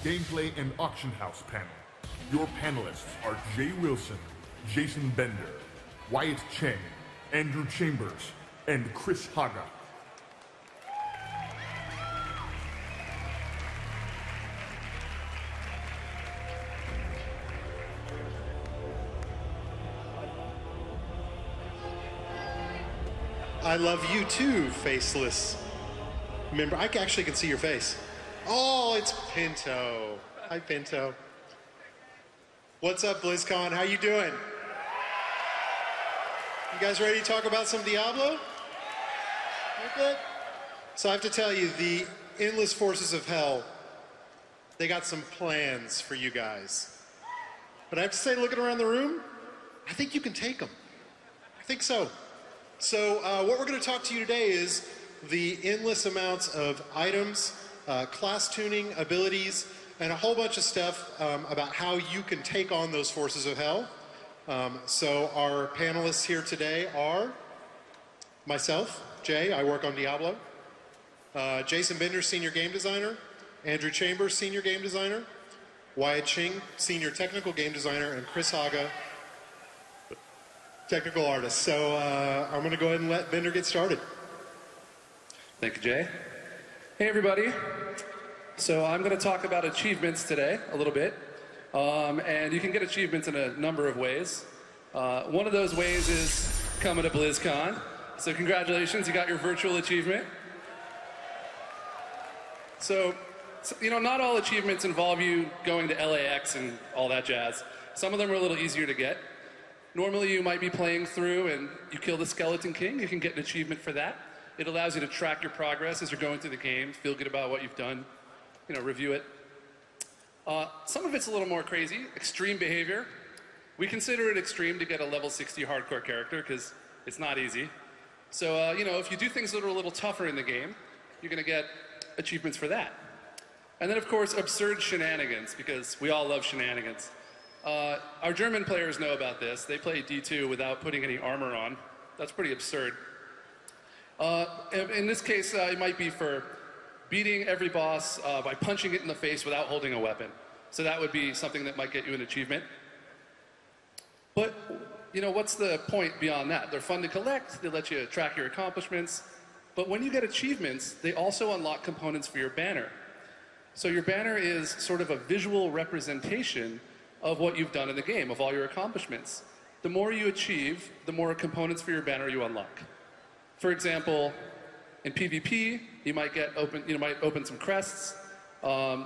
Gameplay and Auction House panel. Your panelists are Jay Wilson, Jason Bender, Wyatt Cheng, Andrew Chambers, and Chris Haga. I love you too, faceless member. I actually can see your face. Oh, it's Pinto. Hi, Pinto. What's up, Blizzcon? How you doing? You guys ready to talk about some Diablo? Okay. So I have to tell you, the Endless Forces of Hell, they got some plans for you guys. But I have to say, looking around the room, I think you can take them. I think so. So what we're going to talk to you today is the endless amounts of items, class tuning, abilities, and a whole bunch of stuff about how you can take on those forces of hell. So our panelists here today are myself, Jay, I work on Diablo, Jason Bender, Senior Game Designer, Andrew Chambers, Senior Game Designer, Wyatt Ching, Senior Technical Game Designer, and Chris Haga, Technical Artist. So I'm going to go ahead and let Bender get started. Thank you, Jay. Hey, everybody. So I'm going to talk about achievements today a little bit. And you can get achievements in a number of ways. One of those ways is coming to BlizzCon. So congratulations, you got your virtual achievement. So, you know, not all achievements involve you going to LAX and all that jazz. Some of them are a little easier to get. Normally you might be playing through and you kill the Skeleton King. You can get an achievement for that. It allows you to track your progress as you're going through the game, feel good about what you've done, you know, review it. Some of it's a little more crazy. Extreme behavior. We consider it extreme to get a level 60 hardcore character because it's not easy. So, you know, if you do things that are a little tougher in the game, you're going to get achievements for that. And then, of course, absurd shenanigans, because we all love shenanigans. Our German players know about this. They play D2 without putting any armor on. That's pretty absurd. In this case, it might be for beating every boss by punching it in the face without holding a weapon. So that would be something that might get you an achievement. But, you know, what's the point beyond that? They're fun to collect, they let you track your accomplishments, but when you get achievements, they also unlock components for your banner. So your banner is sort of a visual representation of what you've done in the game, of all your accomplishments. The more you achieve, the more components for your banner you unlock. For example, in PvP, you might open some crests.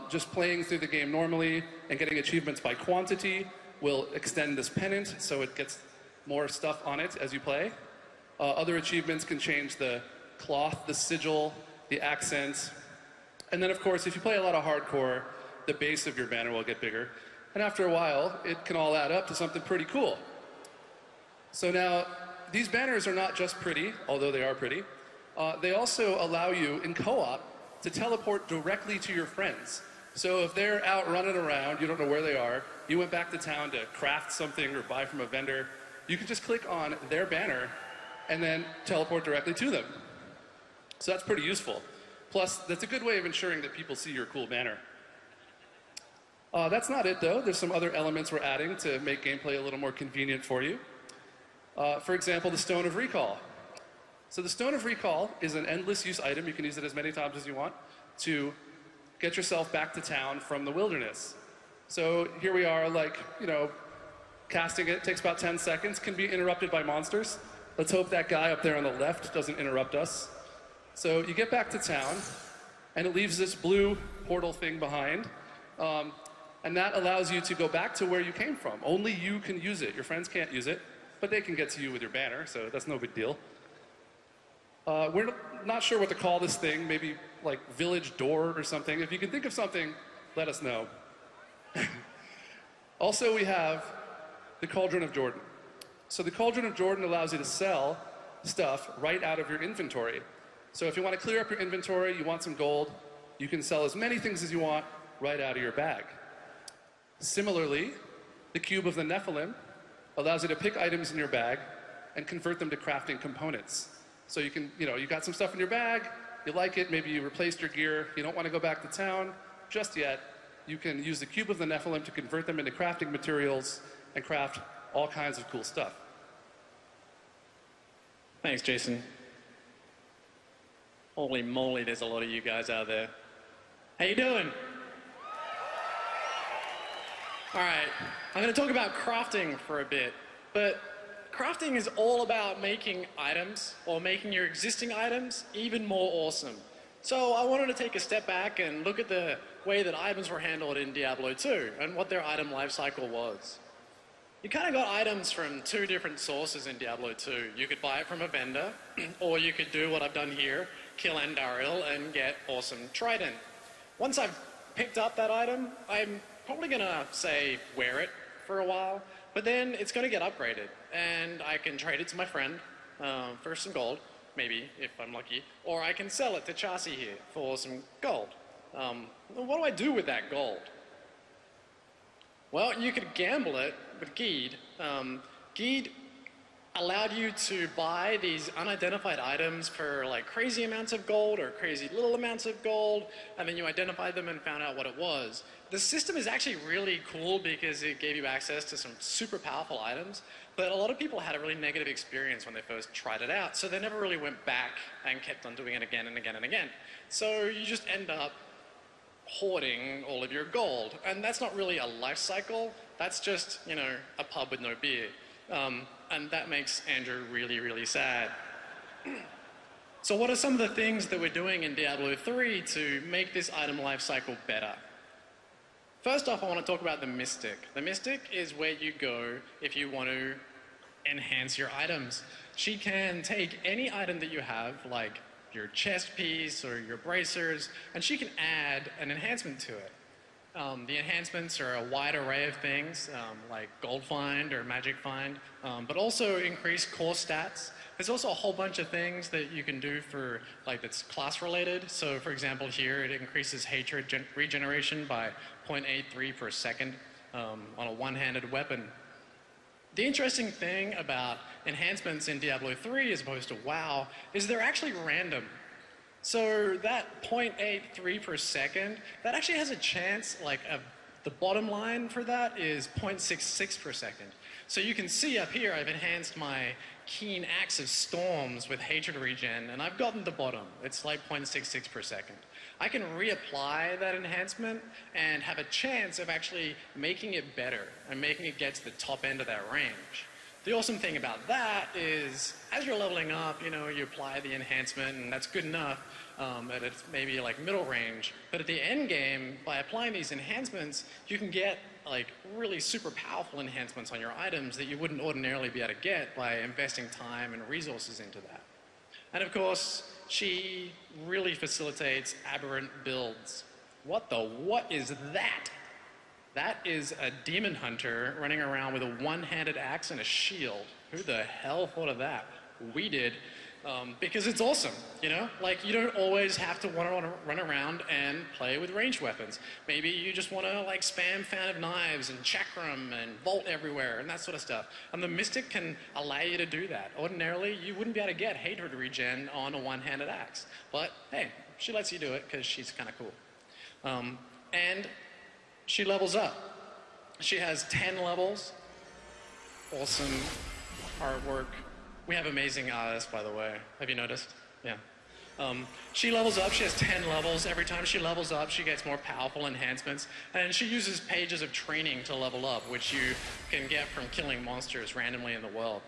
Just playing through the game normally and getting achievements by quantity will extend this pennant, so it gets more stuff on it as you play. Other achievements can change the cloth, the sigil, the accent. And then, of course, if you play a lot of hardcore, the base of your banner will get bigger. And after a while, it can all add up to something pretty cool. So now, these banners are not just pretty, although they are pretty. They also allow you, in co-op, to teleport directly to your friends. So if they're out running around, you don't know where they are, you went back to town to craft something or buy from a vendor, you can just click on their banner and then teleport directly to them. So that's pretty useful. Plus, that's a good way of ensuring that people see your cool banner. That's not it, though. There's some other elements we're adding to make gameplay a little more convenient for you. For example, the Stone of Recall. So the Stone of Recall is an endless use item. You can use it as many times as you want to get yourself back to town from the wilderness. So here we are, like, you know, casting it. Takes about 10 seconds. Can be interrupted by monsters. Let's hope that guy up there on the left doesn't interrupt us. So you get back to town, and it leaves this blue portal thing behind. And that allows you to go back to where you came from. Only you can use it. Your friends can't use it, but they can get to you with your banner, so that's no big deal. We're not sure what to call this thing, maybe like Village Door or something. If you can think of something, let us know. Also, we have the Cauldron of Jordan. So the Cauldron of Jordan allows you to sell stuff right out of your inventory. So if you want to clear up your inventory, you want some gold, you can sell as many things as you want right out of your bag. Similarly, the Cube of the Nephilim allows you to pick items in your bag and convert them to crafting components. So you can, you know, you got some stuff in your bag, you like it, maybe you replaced your gear, you don't want to go back to town just yet, you can use the cube of the Nephilim to convert them into crafting materials and craft all kinds of cool stuff. Thanks, Jason. Holy moly, there's a lot of you guys out there. How you doing? All right, I'm going to talk about crafting for a bit, but crafting is all about making items, or making your existing items, even more awesome. So I wanted to take a step back and look at the way that items were handled in Diablo 2, and what their item life cycle was. You kind of got items from two different sources in Diablo 2. You could buy it from a vendor, or you could do what I've done here, kill Andariel and get awesome Trident. Once I've picked up that item, I'm probably gonna say wear it for a while, but then it's gonna get upgraded, and I can trade it to my friend for some gold, maybe, if I'm lucky, or I can sell it to Chassis here for some gold. What do I do with that gold? Well, you could gamble it with Geed. Geed allowed you to buy these unidentified items for like crazy amounts of gold or crazy little amounts of gold, and then you identified them and found out what it was. The system is actually really cool because it gave you access to some super powerful items, but a lot of people had a really negative experience when they first tried it out, so they never really went back and kept on doing it again and again and again. So you just end up hoarding all of your gold, and that's not really a life cycle. That's just, you know, a pub with no beer. And that makes Andrew really, really sad. So what are some of the things that we're doing in Diablo 3 to make this item life cycle better? First off, I want to talk about the Mystic. The Mystic is where you go if you want to enhance your items. She can take any item that you have, like your chest piece or your bracers, and she can add an enhancement to it. The enhancements are a wide array of things, like Gold Find or Magic Find, but also increase core stats. There's also a whole bunch of things that you can do for, like, that's class related. So for example here, it increases hatred regeneration by 0.83 per second on a one-handed weapon. The interesting thing about enhancements in Diablo 3 as opposed to WoW is they're actually random. So that 0.83 per second, that actually has a chance, like the bottom line for that is 0.66 per second. So you can see up here I've enhanced my Keen Axe of Storms with hatred regen, and I've gotten the bottom. It's like 0.66 per second. I can reapply that enhancement and have a chance of actually making it better and making it get to the top end of that range. The awesome thing about that is, as you're leveling up, you know, you apply the enhancement and that's good enough, and it's maybe like middle range. But at the end game, by applying these enhancements, you can get like really super powerful enhancements on your items that you wouldn't ordinarily be able to get by investing time and resources into that. And of course, she really facilitates aberrant builds. What is that? That is a demon hunter running around with a one-handed axe and a shield. Who the hell thought of that? We did, because it's awesome, you know? Like, you don't always have to want to run around and play with ranged weapons. Maybe you just want to, like, spam Fan of Knives and Chakram and Vault everywhere and that sort of stuff. And the Mystic can allow you to do that. Ordinarily, you wouldn't be able to get hatred regen on a one-handed axe. But, hey, she lets you do it because she's kind of cool. And she levels up. She has 10 levels. Awesome artwork. We have amazing artists, by the way. Have you noticed? Yeah. She levels up. She has 10 levels. Every time she levels up, she gets more powerful enhancements. And she uses pages of training to level up, which you can get from killing monsters randomly in the world.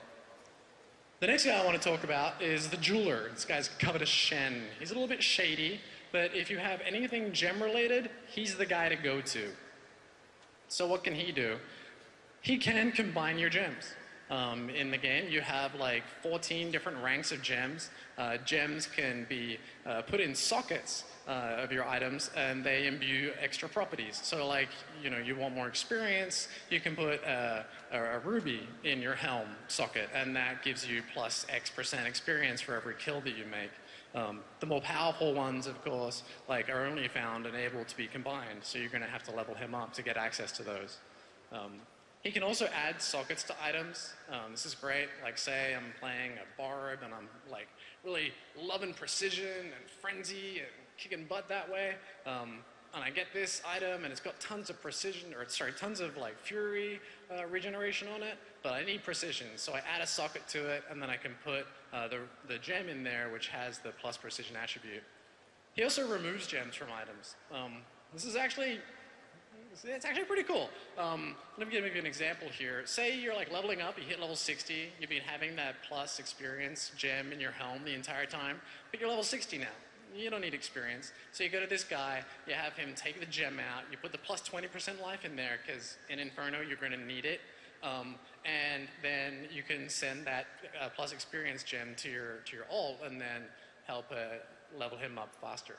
The next guy I want to talk about is the Jeweler. This guy's Covetous Shen. He's a little bit shady, but if you have anything gem-related, he's the guy to go to. So what can he do? He can combine your gems. In the game, you have like 14 different ranks of gems. Gems can be put in sockets of your items, and they imbue extra properties. So like, you know, you want more experience, you can put a ruby in your helm socket, and that gives you plus X% experience for every kill that you make. The more powerful ones, of course, like are only found and able to be combined, so you're going to have to level him up to get access to those. He can also add sockets to items. This is great. Like, say I'm playing a bard and I'm like really loving precision and frenzy and kicking butt that way. and I get this item, and it's got tons of precision, or sorry, tons of like fury regeneration on it, but I need precision. So I add a socket to it, and then I can put the gem in there, which has the plus precision attribute. He also removes gems from items. This is actually, it's actually pretty cool. Let me give you an example here. Say you're like leveling up, you hit level 60, you've been having that plus experience gem in your helm the entire time, but you're level 60 now. You don't need experience. So you go to this guy, you have him take the gem out, you put the plus 20% life in there, because in Inferno you're going to need it. And then you can send that plus experience gem to your ult and then help level him up faster.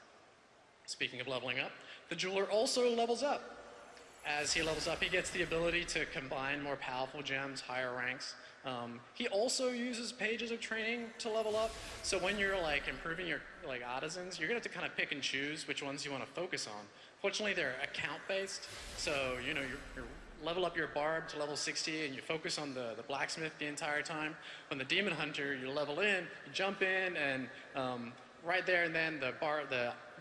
Speaking of leveling up, the jeweler also levels up. As he levels up, he gets the ability to combine more powerful gems, higher ranks. He also uses pages of training to level up. So when you're like improving your like artisans, you're gonna have to kind of pick and choose which ones you want to focus on. Fortunately, they're account based. So you know you level up your barb to level 60 and you focus on the blacksmith the entire time. When the demon hunter, you level in, you jump in, and right there and then the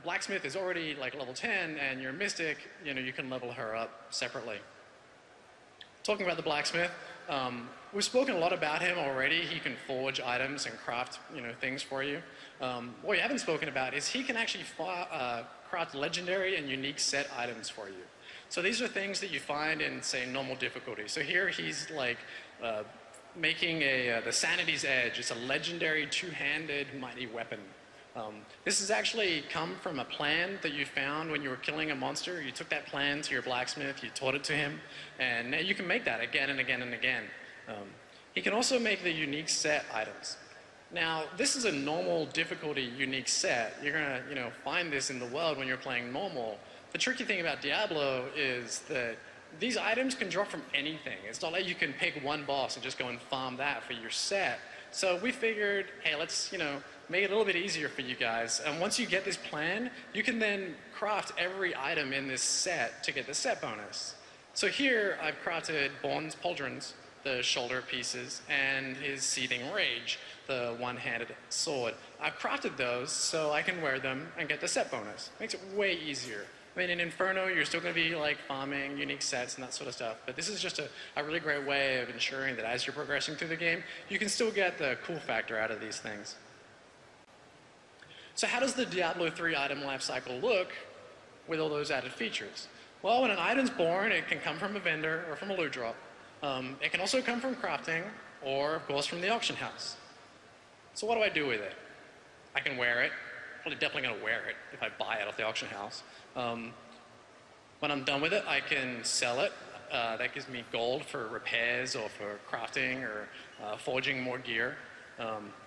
blacksmith is already like level 10, and your mystic, you know, you can level her up separately. Talking about the blacksmith, we've spoken a lot about him already. He can forge items and craft, you know, things for you. What we haven't spoken about is he can actually craft legendary and unique set items for you. So these are things that you find in, say, normal difficulty. So here he's like making the Sanity's Edge. It's a legendary two-handed mighty weapon. This has actually come from a plan that you found when you were killing a monster. You took that plan to your blacksmith, you taught it to him, and now you can make that again and again and again. He can also make the unique set items. Now, this is a normal difficulty unique set. You're gonna, you know, find this in the world when you're playing normal. The tricky thing about Diablo is that these items can drop from anything. It's not like you can pick one boss and just go and farm that for your set. So we figured, hey, let's, you know, make it a little bit easier for you guys. And once you get this plan, you can then craft every item in this set to get the set bonus. So here I've crafted Born's Pauldrons, the shoulder pieces, and his Seething Rage, the one-handed sword. I've crafted those so I can wear them and get the set bonus. Makes it way easier. I mean, in Inferno, you're still going to be like farming unique sets and that sort of stuff, but this is just a really great way of ensuring that as you're progressing through the game, you can still get the cool factor out of these things. So how does the Diablo 3 item lifecycle look with all those added features? Well, when an item's born, it can come from a vendor or from a loot drop. It can also come from crafting or, of course, from the auction house. So what do I do with it? I can wear it. Probably definitely going to wear it if I buy it off the auction house. When I'm done with it, I can sell it. That gives me gold for repairs or for crafting or forging more gear.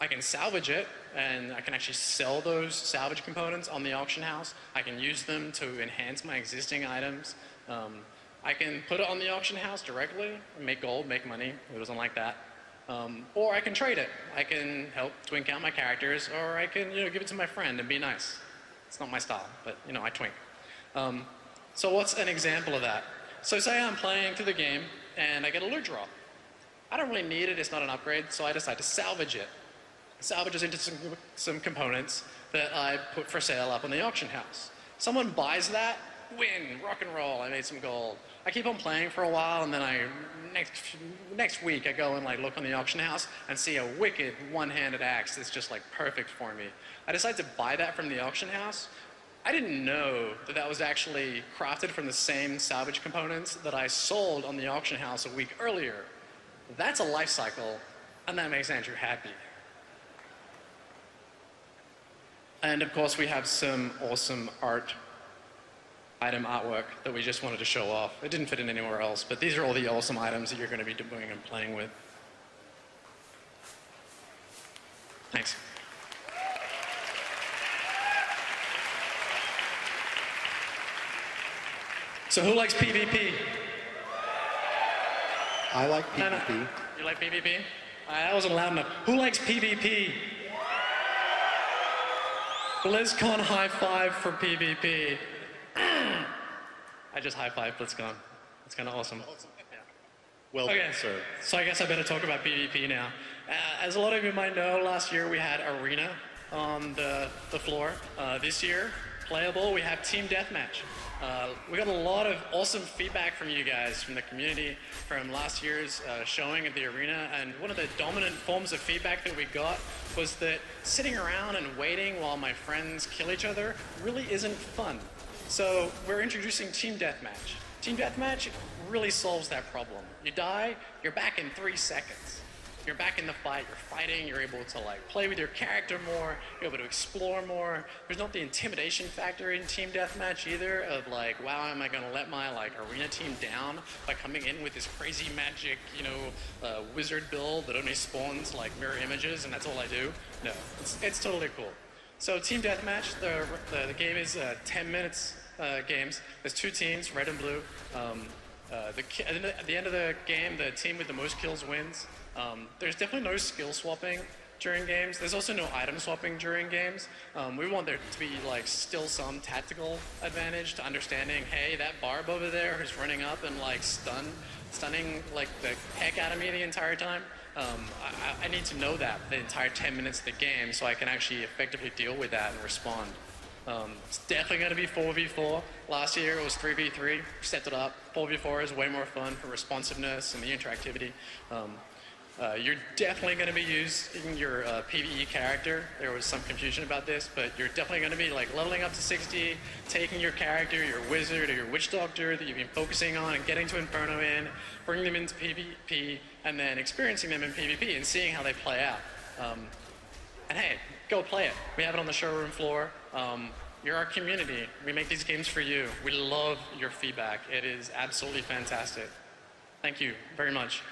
I can salvage it, and I can actually sell those salvage components on the auction house. I can use them to enhance my existing items. I can put it on the auction house directly, make gold, make money. It doesn't like that. Or I can trade it. I can help twink out my characters, or I can, you know, give it to my friend and be nice. It's not my style, but, you know, I twink. So what's an example of that? So say I'm playing through the game, and I get a loot drop. I don't really need it, it's not an upgrade, so I decide to salvage it. Salvage it into some components that I put for sale up on the auction house. Someone buys that, win, rock and roll, I made some gold. I keep on playing for a while, and then next week I go and like look on the auction house and see a wicked one-handed axe that's just like perfect for me. I decide to buy that from the auction house. I didn't know that that was actually crafted from the same salvage components that I sold on the auction house a week earlier. That's a life cycle, and that makes Andrew happy. And of course, we have some awesome item artwork that we just wanted to show off. It didn't fit in anywhere else, but these are all the awesome items that you're going to be doing and playing with. Thanks. So who likes PvP? I like PvP. No. You like PvP? That wasn't loud enough. Who likes PvP? Blizzcon high five for PvP. I just high five Blizzcon. It's kind of awesome. Yeah. Well done, sir. So I guess I better talk about PvP now. As a lot of you might know, last year we had Arena on the floor. This year, playable, we have Team Deathmatch. We got a lot of awesome feedback from you guys, from the community, from last year's showing at the arena, and one of the dominant forms of feedback that we got was that sitting around and waiting while my friends kill each other really isn't fun. So we're introducing Team Deathmatch. Team Deathmatch really solves that problem. You die, you're back in 3 seconds. You're back in the fight, you're fighting, you're able to like play with your character more, you're able to explore more. There's not the intimidation factor in Team Deathmatch either of like, wow, am I gonna let my like arena team down by coming in with this crazy magic, you know, wizard build that only spawns like mirror images and that's all I do? No, it's totally cool. So Team Deathmatch, the game is 10 minutes games. There's 2 teams, red and blue. At the end of the game, the team with the most kills wins. There's definitely no skill swapping during games. There's also no item swapping during games. We want there to be like still some tactical advantage to understanding, hey, that barb over there who's running up and like stunning like the heck out of me the entire time. I need to know that the entire 10 minutes of the game so I can actually effectively deal with that and respond. It's definitely going to be 4v4. Last year it was 3v3. Stepped it up. 4v4 is way more fun for responsiveness and the interactivity. You're definitely going to be using your PvE character. There was some confusion about this, but you're definitely going to be like leveling up to 60, taking your character, your wizard or your witch doctor that you've been focusing on and getting to Inferno in, bringing them into PvP, and then experiencing them in PvP and seeing how they play out. And hey, go play it. We have it on the showroom floor. You're our community. We make these games for you. We love your feedback. It is absolutely fantastic. Thank you very much.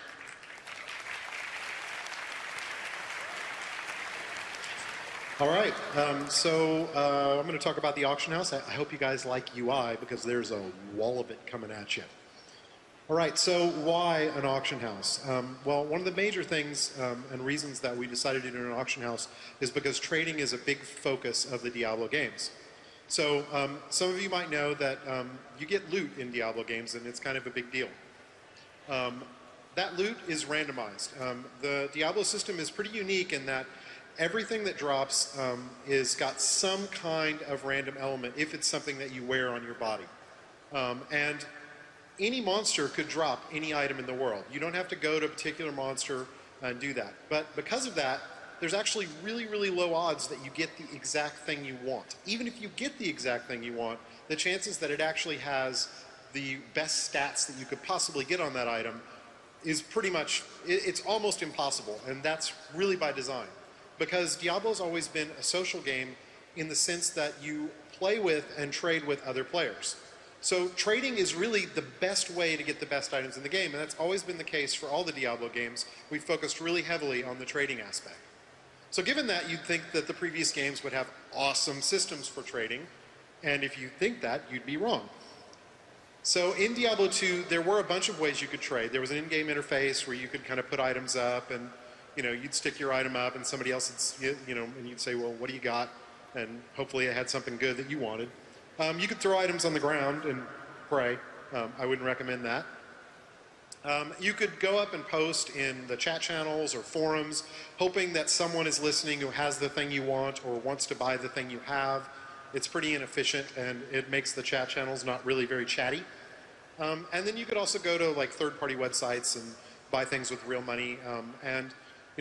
All right, I'm going to talk about the auction house. I hope you guys like UI because there's a wall of it coming at you. All right, so why an auction house? Well, one of the major things and reasons that we decided to do an auction house is because trading is a big focus of the Diablo games. So some of you might know that you get loot in Diablo games and it's kind of a big deal. That loot is randomized. The Diablo system is pretty unique in that everything that drops is got some kind of random element if it's something that you wear on your body. And any monster could drop any item in the world. You don't have to go to a particular monster and do that. But because of that, there's actually really, really low odds that you get the exact thing you want. Even if you get the exact thing you want, the chances that it actually has the best stats that you could possibly get on that item is pretty much, it's almost impossible. And that's really by design. Because Diablo's always been a social game in the sense that you play with and trade with other players. So trading is really the best way to get the best items in the game, and that's always been the case for all the Diablo games. We've focused really heavily on the trading aspect. So given that, you'd think that the previous games would have awesome systems for trading, and if you think that, you'd be wrong. So in Diablo 2, there were a bunch of ways you could trade. There was an in-game interface where you could kind of put items up, and you'd stick your item up, and somebody else would, and you'd say, well, what do you got? And hopefully it had something good that you wanted. You could throw items on the ground and pray. I wouldn't recommend that. You could go up and post in the chat channels or forums, hoping that someone is listening who has the thing you want or wants to buy the thing you have. It's pretty inefficient, and it makes the chat channels not really very chatty. And then you could also go to like third-party websites and buy things with real money.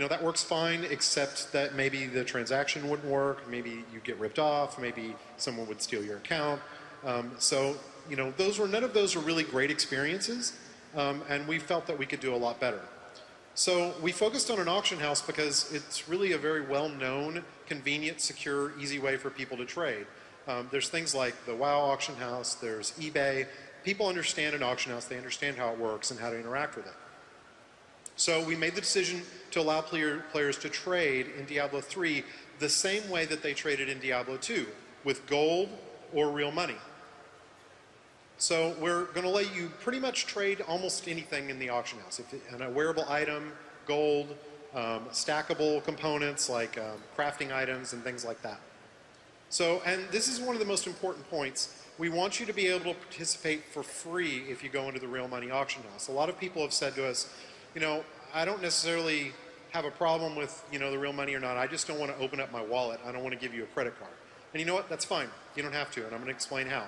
That works fine, except that maybe the transaction wouldn't work, maybe you get ripped off, maybe someone would steal your account. None of those are really great experiences, and we felt that we could do a lot better. So we focused on an auction house because it's really a very well-known, convenient, secure, easy way for people to trade. There's things like the WoW auction house, there's eBay. People understand an auction house, they understand how it works and how to interact with it. So we made the decision to allow players to trade in Diablo 3 the same way that they traded in Diablo 2, with gold or real money. So we're going to let you pretty much trade almost anything in the auction house. A wearable item, gold, stackable components like crafting items and things like that. So, and this is one of the most important points. We want you to be able to participate for free if you go into the real money auction house. A lot of people have said to us, I don't necessarily have a problem with, the real money or not. I just don't want to open up my wallet. I don't want to give you a credit card. And you know what? That's fine. You don't have to, and I'm going to explain how.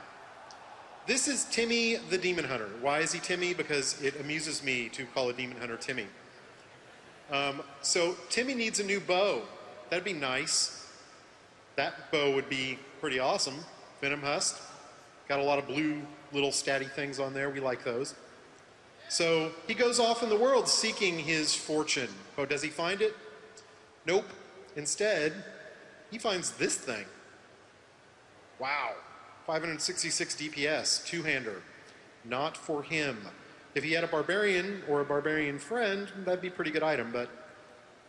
This is Timmy the Demon Hunter. Why is he Timmy? Because it amuses me to call a Demon Hunter Timmy. So Timmy needs a new bow. That'd be nice. That bow would be pretty awesome. Venom Husk. Got a lot of blue little statty things on there. We like those. So he goes off in the world seeking his fortune. Oh, does he find it? Nope. Instead, he finds this thing. Wow. 566 DPS, two-hander. Not for him. If he had a barbarian or a barbarian friend, that'd be a pretty good item, but,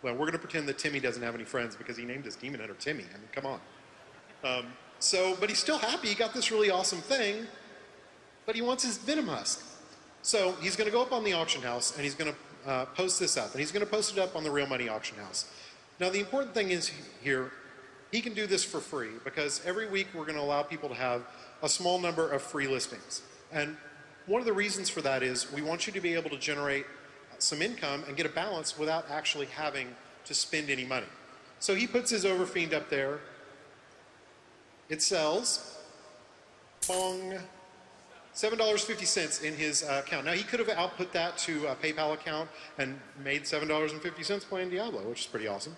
well, we're going to pretend that Timmy doesn't have any friends because he named his Demon Hunter Timmy. I mean, come on. But he's still happy. He got this really awesome thing, but he wants his Venom Husk. So he's going to go up on the auction house, and he's going to post this up, and he's going to post it up on the Real Money auction house. Now, the important thing is here, he can do this for free, because every week we're going to allow people to have a small number of free listings. And one of the reasons for that is we want you to be able to generate some income and get a balance without actually having to spend any money. So he puts his Overfiend up there. It sells. Bong. $7.50 in his account. Now, he could have output that to a PayPal account and made $7.50 playing Diablo, which is pretty awesome.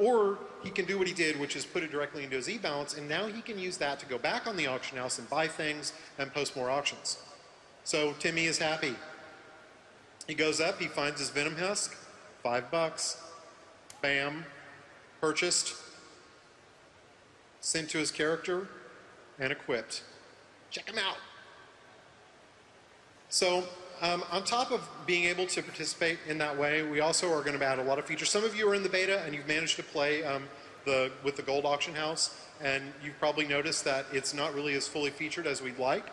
Or he can do what he did, which is put it directly into his e-balance, and now he can use that to go back on the auction house and buy things and post more auctions. So Timmy is happy. He goes up, he finds his Venom Husk, $5. Bam. Purchased. Sent to his character, and equipped. Check him out. So on top of being able to participate in that way, we also are going to add a lot of features. Some of you are in the beta and you've managed to play with the gold auction house, and you've probably noticed that it's not really as fully featured as we'd like.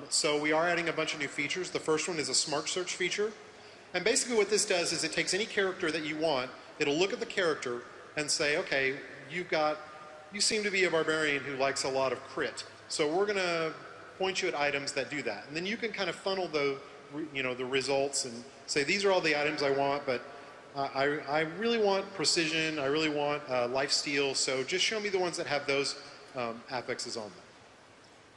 So we are adding a bunch of new features. The first one is a smart search feature. And basically what this does is it takes any character that you want, it'll look at the character and say, okay, you seem to be a barbarian who likes a lot of crit. So we're going to point you at items that do that. And then you can kind of funnel the results and say, these are all the items I want, but I really want precision, I really want lifesteal, so just show me the ones that have those affixes on them.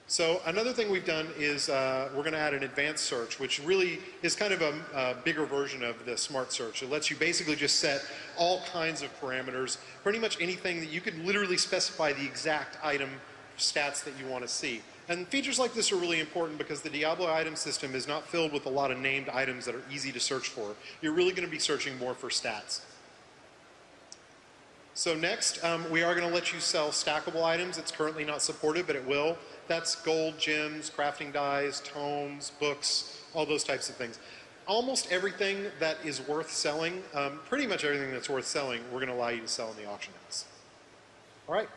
So another thing we've done is we're going to add an advanced search, which really is kind of a bigger version of the smart search. It lets you basically just set all kinds of parameters, pretty much anything that you could literally specify the exact item stats that you want to see. And features like this are really important because the Diablo item system is not filled with a lot of named items that are easy to search for. You're really going to be searching more for stats. So next, we are going to let you sell stackable items. It's currently not supported, but it will. That's gold, gems, crafting dies, tomes, books, all those types of things. Almost everything that is worth selling, pretty much everything that's worth selling, we're going to allow you to sell in the auction house. All right.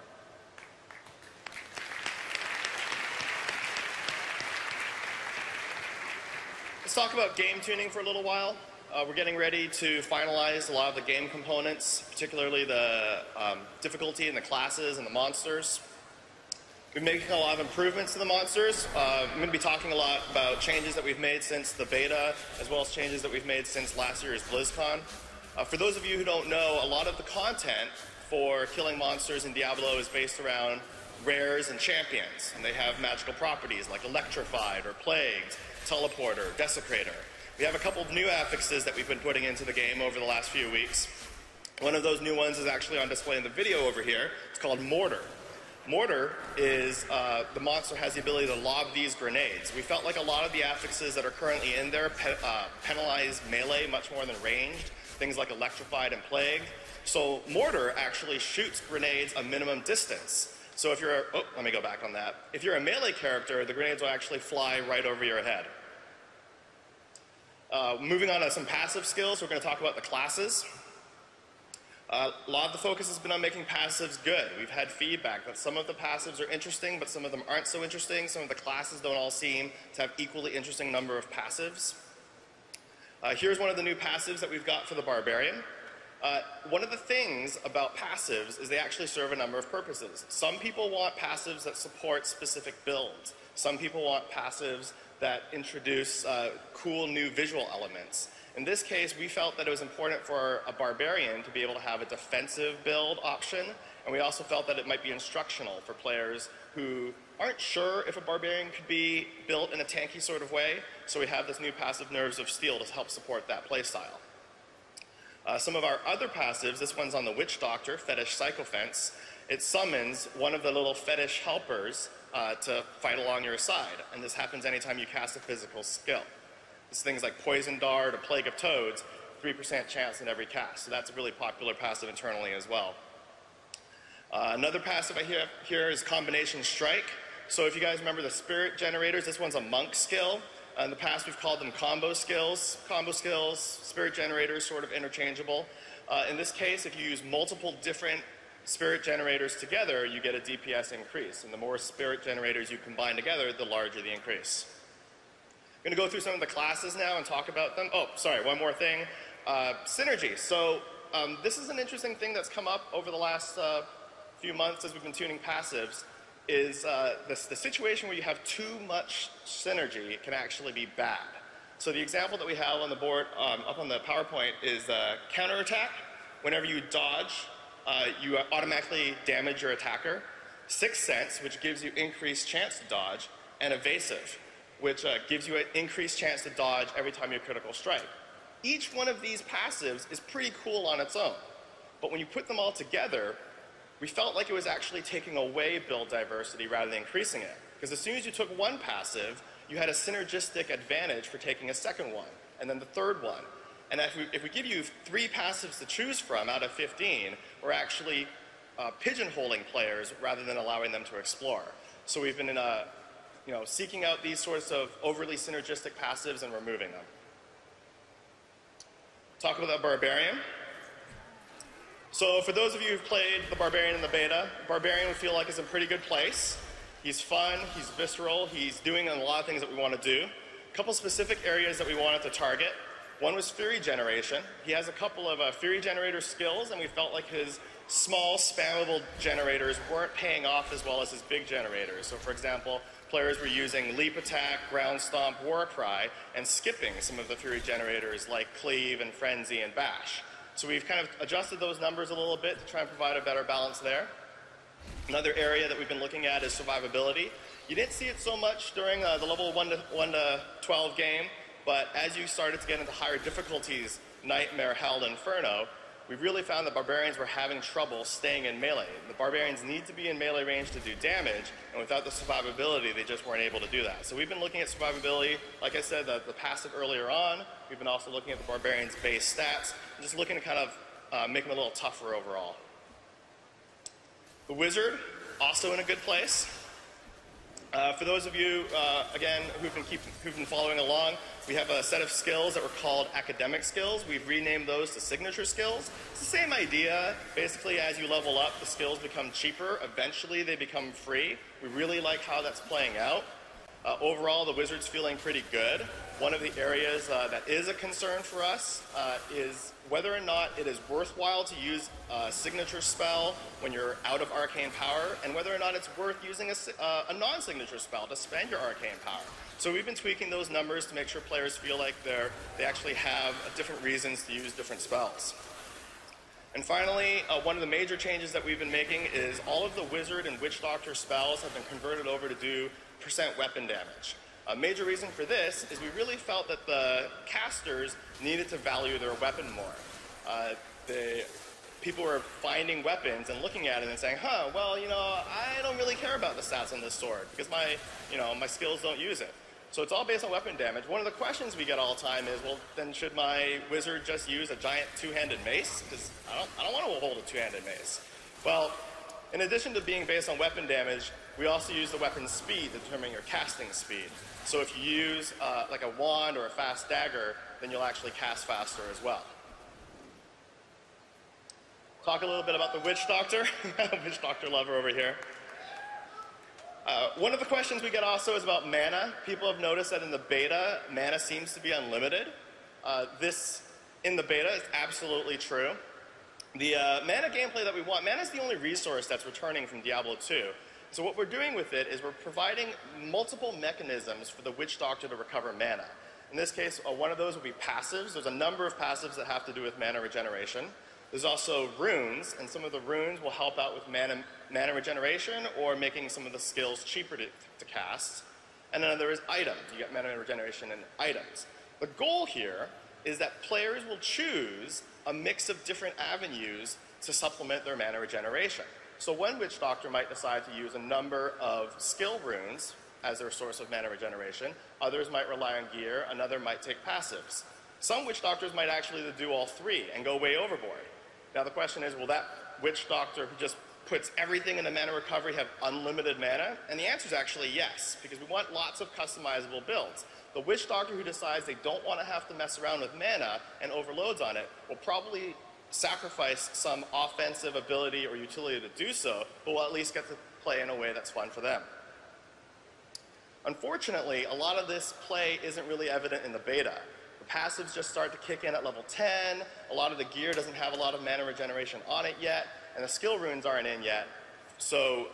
Let's talk about game tuning for a little while. We're getting ready to finalize a lot of the game components, particularly the difficulty in the classes and the monsters. We're making a lot of improvements to the monsters. I'm going to be talking a lot about changes that we've made since the beta, as well as changes that we've made since last year's Blizzcon. For those of you who don't know, a lot of the content for killing monsters in Diablo is based around rares and champions, and they have magical properties like Electrified or Plagued, Teleporter, Desecrator. We have a couple of new affixes that we've been putting into the game over the last few weeks. One of those new ones is actually on display in the video over here. It's called Mortar. Mortar is, the monster has the ability to lob these grenades. We felt like a lot of the affixes that are currently in there penalize melee much more than ranged, things like Electrified and Plagued. So Mortar actually shoots grenades a minimum distance. So if you're, let me go back on that. If you're a melee character, the grenades will actually fly right over your head. Moving on to some passive skills, we're going to talk about the classes. A lot of the focus has been on making passives good. We've had feedback that some of the passives are interesting, but some of them aren't so interesting. Some of the classes don't all seem to have equally interesting number of passives. Here's one of the new passives that we've got for the Barbarian. One of the things about passives is they actually serve a number of purposes. Some people want passives that support specific builds. Some people want passives that introduce cool new visual elements. In this case, we felt that it was important for a Barbarian to be able to have a defensive build option And we also felt that it might be instructional for players who aren't sure if a barbarian could be built in a tanky sort of way. So we have this new passive, Nerves of Steel, to help support that playstyle. Some of our other passives, this one's on the Witch Doctor, Fetish Psychophence. It summons one of the little fetish helpers to fight along your side. And this happens anytime you cast a physical skill. This is things like Poison Dart or Plague of Toads, 3% chance in every cast. So that's a really popular passive internally as well. Another passive I have here is Combination Strike. So if you guys remember the Spirit Generators, this one's a monk skill. In the past, we've called them combo skills. Combo skills, Spirit Generators, sort of interchangeable. In this case, if you use multiple different Spirit Generators together, you get a DPS increase. And the more Spirit Generators you combine together, the larger the increase. I'm going to go through some of the classes now and talk about them. Oh, sorry, one more thing. Synergy. So this is an interesting thing that's come up over the last few months as we've been tuning passives, is the situation where you have too much synergy can actually be bad. So the example that we have on the board, up on the PowerPoint, is counterattack. Whenever you dodge, you automatically damage your attacker. Sixth Sense, which gives you increased chance to dodge, and evasive, which gives you an increased chance to dodge every time you critical strike. Each one of these passives is pretty cool on its own, but when you put them all together, we felt like it was actually taking away build diversity rather than increasing it. Because as soon as you took one passive, you had a synergistic advantage for taking a second one, and then the third one. And if we give you 3 passives to choose from out of 15, we're actually pigeonholing players rather than allowing them to explore. So we've been seeking out these sorts of overly synergistic passives and removing them. Talk about the Barbarian. So for those of you who've played the Barbarian in the beta, Barbarian we feel like is in a pretty good place. He's fun, he's visceral, he's doing a lot of things that we want to do. A couple specific areas that we wanted to target. One was Fury Generation. He has a couple of Fury Generator skills, and we felt like his small, spammable generators weren't paying off as well as his big generators. So for example, players were using Leap Attack, Ground Stomp, War Cry, and skipping some of the Fury Generators like Cleave and Frenzy and Bash. So we've kind of adjusted those numbers a little bit to try and provide a better balance there. Another area that we've been looking at is survivability. You didn't see it so much during the level 1 to 12 game, but as you started to get into higher difficulties, Nightmare, Hell, Inferno, we really found that Barbarians were having trouble staying in melee. The Barbarians need to be in melee range to do damage, and without the survivability, they just weren't able to do that. So we've been looking at survivability, like I said, the passive earlier on. We've been also looking at the Barbarians' base stats, and just looking to kind of make them a little tougher overall. The Wizard, also in a good place. For those of you, again, who've been following along, we have a set of skills that were called academic skills. We've renamed those to signature skills. It's the same idea. Basically, as you level up, the skills become cheaper. Eventually, they become free. We really like how that's playing out. Overall, the Wizard's feeling pretty good. One of the areas that is a concern for us is whether or not it is worthwhile to use a signature spell when you're out of arcane power, and whether or not it's worth using a non-signature spell to spend your arcane power. So we've been tweaking those numbers to make sure players feel like they actually have different reasons to use different spells. And finally, one of the major changes that we've been making is all of the Wizard and Witch Doctor spells have been converted over to do % weapon damage. A major reason for this is we really felt that the casters needed to value their weapon more. People were finding weapons and looking at it and saying, well, I don't really care about the stats on this sword because my skills don't use it. So it's all based on weapon damage. One of the questions we get all the time is, well, then should my Wizard just use a giant two-handed mace? Because I don't want to hold a two-handed mace. Well, in addition to being based on weapon damage, we also use the weapon's speed to determine your casting speed. So if you use like a wand or a fast dagger, then you'll actually cast faster as well. Talk a little bit about the Witch Doctor. Witch Doctor lover over here. One of the questions we get also is about mana. People have noticed that in the beta, mana seems to be unlimited. This, in the beta, is absolutely true. The mana gameplay that we want, mana is the only resource that's returning from Diablo 2. So what we're doing with it is we're providing multiple mechanisms for the Witch Doctor to recover mana. In this case, one of those will be passives. There's a number of passives that have to do with mana regeneration. There's also runes, and some of the runes will help out with mana regeneration or making some of the skills cheaper to cast. And then there is items. You get mana regeneration and items. The goal here is that players will choose a mix of different avenues to supplement their mana regeneration. So one Witch Doctor might decide to use a number of skill runes as their source of mana regeneration. Others might rely on gear. Another might take passives. Some Witch Doctors might actually do all three and go way overboard. Now the question is, will that Witch Doctor who just puts everything into mana recovery have unlimited mana? And the answer is actually yes, because we want lots of customizable builds. The Witch Doctor who decides they don't want to have to mess around with mana and overloads on it will probably sacrifice some offensive ability or utility to do so, but will at least get to play in a way that's fun for them. Unfortunately, a lot of this play isn't really evident in the beta. The passives just start to kick in at level 10, a lot of the gear doesn't have a lot of mana regeneration on it yet, and the skill runes aren't in yet, so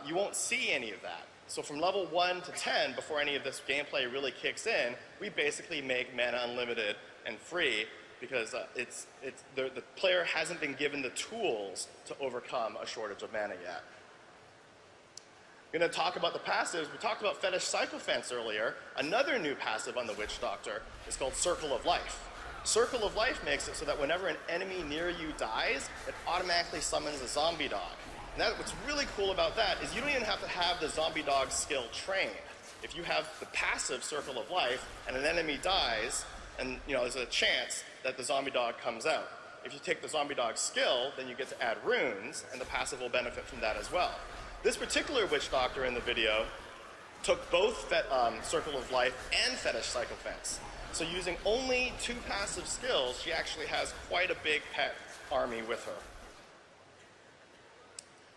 you won't see any of that. So from level 1 to 10, before any of this gameplay really kicks in, we basically make mana unlimited and free because the player hasn't been given the tools to overcome a shortage of mana yet. We're going to talk about the passives. We talked about Fetish Sycophants earlier. Another new passive on the Witch Doctor is called Circle of Life. Circle of Life makes it so that whenever an enemy near you dies, it automatically summons a zombie dog. And what's really cool about that is you don't even have to have the zombie dog skill trained. If you have the passive Circle of Life and an enemy dies, and there's a chance that the zombie dog comes out. If you take the zombie dog skill, then you get to add runes, and the passive will benefit from that as well. This particular Witch Doctor in the video took both Circle of Life and Fetish Sycophants. So using only 2 passive skills, she actually has quite a big pet army with her.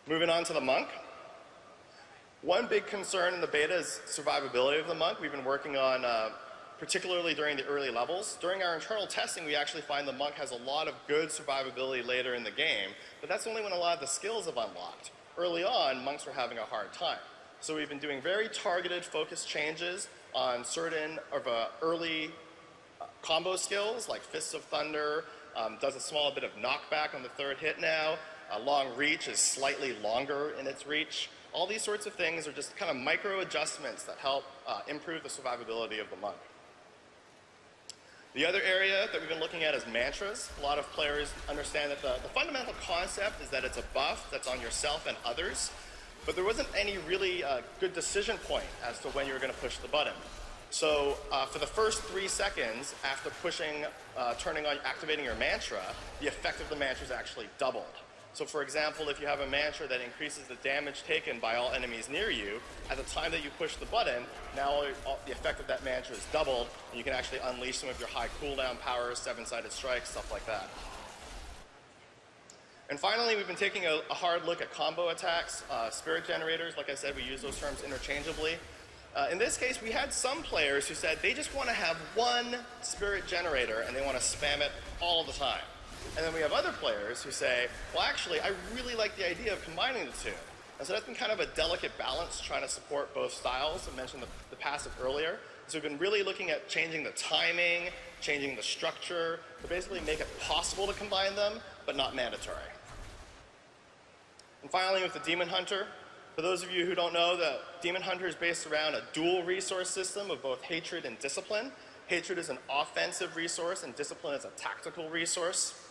Moving on to the Monk. One big concern in the beta is survivability of the Monk. We've been working on, particularly during the early levels. During our internal testing, we actually find the Monk has a lot of good survivability later in the game, but that's only when a lot of the skills have unlocked. Early on, Monks were having a hard time. So we've been doing very targeted, focused changes on certain of early combo skills, like Fists of Thunder, does a small bit of knockback on the 3rd hit now. Long reach is slightly longer in its reach. All these sorts of things are just kind of micro adjustments that help improve the survivability of the Monk. The other area that we've been looking at is mantras. A lot of players understand that the fundamental concept is that it's a buff that's on yourself and others, but there wasn't any really good decision point as to when you were going to push the button. So for the first 3 seconds after pushing, activating your mantra, the effect of the mantra is actually doubled. So for example, if you have a mantra that increases the damage taken by all enemies near you, at the time that you push the button, now the effect of that mantra is doubled, and you can actually unleash some of your high cooldown powers, 7-sided strikes, stuff like that. And finally, we've been taking a hard look at combo attacks, spirit generators. Like I said, we use those terms interchangeably. In this case, we had some players who said they just want to have one spirit generator and they want to spam it all the time. And then we have other players who say, well, actually, I really like the idea of combining the two. And so that's been kind of a delicate balance, trying to support both styles. I mentioned the passive earlier. So we've been really looking at changing the timing, changing the structure, to basically make it possible to combine them, but not mandatory. And finally, with the Demon Hunter. For those of you who don't know, the Demon Hunter is based around a dual resource system of both hatred and discipline. Hatred is an offensive resource, and discipline is a tactical resource.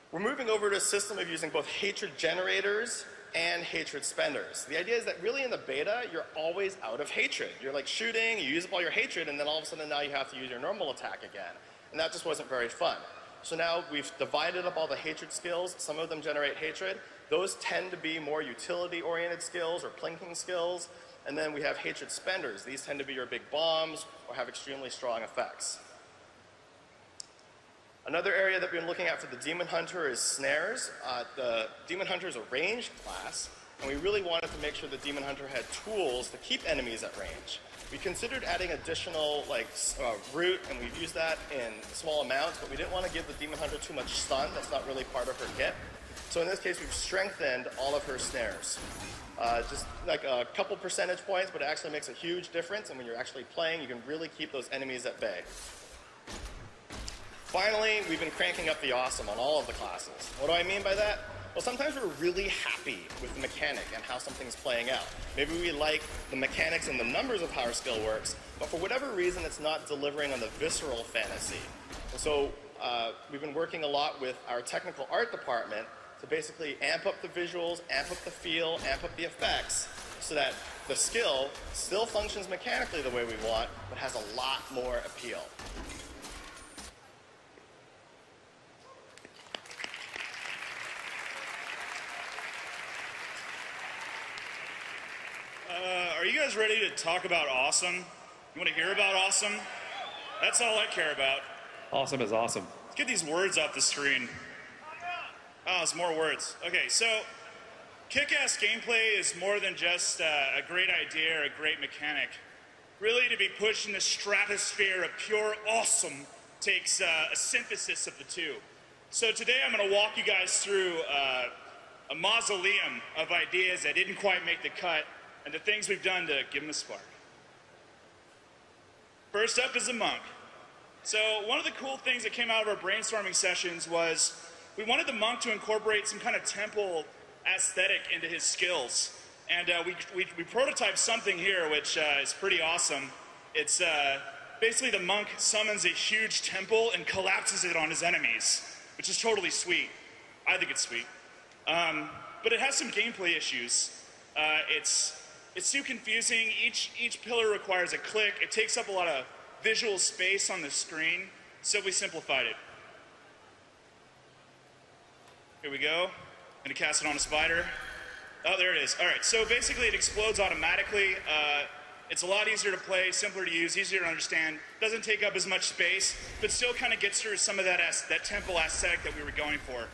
We're moving over to a system of using both hatred generators and hatred spenders. The idea is that really in the beta, you're always out of hatred. You're like shooting, you use up all your hatred, and then all of a sudden now you have to use your normal attack again. And that just wasn't very fun. So now we've divided up all the hatred skills. Some of them generate hatred. Those tend to be more utility-oriented skills or plinking skills. And then we have hatred spenders. These tend to be your big bombs or have extremely strong effects. Another area that we've been looking at for the Demon Hunter is snares. The Demon Hunter is a ranged class, and we really wanted to make sure the Demon Hunter had tools to keep enemies at range. We considered adding additional root, and we've used that in small amounts, but we didn't want to give the Demon Hunter too much stun. That's not really part of her kit. So in this case, we've strengthened all of her snares. Just like a couple percentage points, but it actually makes a huge difference, and when you're actually playing, you can really keep those enemies at bay. Finally, we've been cranking up the awesome on all of the classes. What do I mean by that? Well, sometimes we're really happy with the mechanic and how something's playing out. Maybe we like the mechanics and the numbers of how our skill works, but for whatever reason, it's not delivering on the visceral fantasy. And so we've been working a lot with our technical art department to basically amp up the visuals, amp up the feel, amp up the effects, so that the skill still functions mechanically the way we want, but has a lot more appeal. Are you guys ready to talk about awesome? You want to hear about awesome? That's all I care about. Awesome is awesome. Let's get these words off the screen. Oh, it's more words. Okay, so kick-ass gameplay is more than just a great idea or a great mechanic. Really, to be pushed in the stratosphere of pure awesome takes a synthesis of the two. So today I'm going to walk you guys through a mausoleum of ideas that didn't quite make the cut and the things we've done to give them a spark. First up is the monk. So one of the cool things that came out of our brainstorming sessions was we wanted the monk to incorporate some kind of temple aesthetic into his skills. And we prototyped something here which is pretty awesome. It's basically the monk summons a huge temple and collapses it on his enemies, which is totally sweet. I think it's sweet. But it has some gameplay issues. It's too confusing. Each pillar requires a click. It takes up a lot of visual space on the screen, so we simplified it. Here we go. I'm gonna cast it on a spider. Oh, there it is. All right, so basically it explodes automatically. It's a lot easier to play, simpler to use, easier to understand. Doesn't take up as much space, but still kind of gets through some of that temple aesthetic that we were going for.